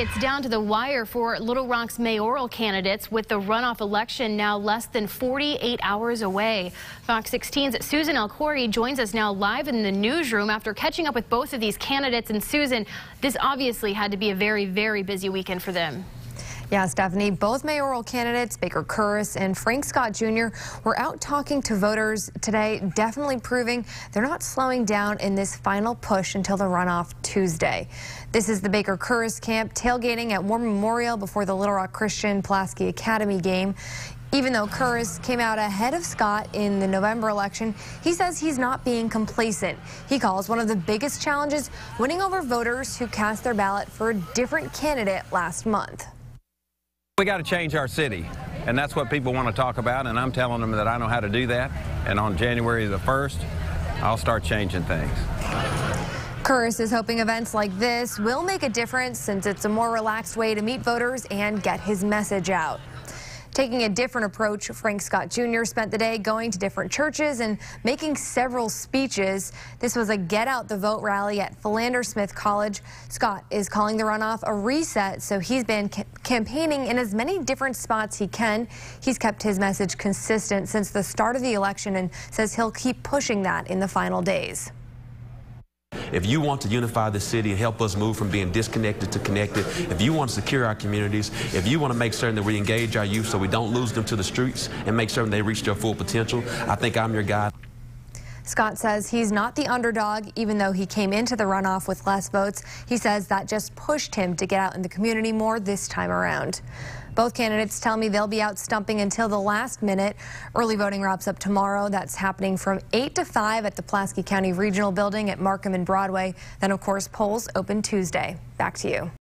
It's down to the wire for Little Rock's mayoral candidates, with the runoff election now less than 48 hours away. Fox 16's Susan El-Khoury joins us now live in the newsroom after catching up with both of these candidates. And Susan, this obviously had to be a very, very busy weekend for them. Yeah, Stephanie, both mayoral candidates, Baker Kurris and Frank Scott Jr., were out talking to voters today, definitely proving they're not slowing down in this final push until the runoff Tuesday. This is the Baker Kurris camp tailgating at War Memorial before the Little Rock Christian Pulaski Academy game. Even though Kurris came out ahead of Scott in the November election, he says he's not being complacent. He calls one of the biggest challenges winning over voters who cast their ballot for a different candidate last month. We got to change our city, and that's what people want to talk about, and I'm telling them that I know how to do that, and on January the 1st, I'll start changing things. Kurris is hoping events like this will make a difference, since it's a more relaxed way to meet voters and get his message out. Taking a different approach, Frank Scott Jr. spent the day going to different churches and making several speeches. This was a Get Out the Vote rally at Philander Smith College. Scott is calling the runoff a reset, so he's been campaigning in as many different spots he can. He's kept his message consistent since the start of the election and says he'll keep pushing that in the final days. If you want to unify the city and help us move from being disconnected to connected, if you want to secure our communities, if you want to make certain that we engage our youth so we don't lose them to the streets and make certain they reach their full potential, I think I'm your guy. Scott says he's not the underdog, even though he came into the runoff with less votes. He says that just pushed him to get out in the community more this time around. Both candidates tell me they'll be out stumping until the last minute. Early voting wraps up tomorrow. That's happening from 8 to 5 at the Pulaski County Regional Building at Markham and Broadway. Then, of course, polls open Tuesday. Back to you.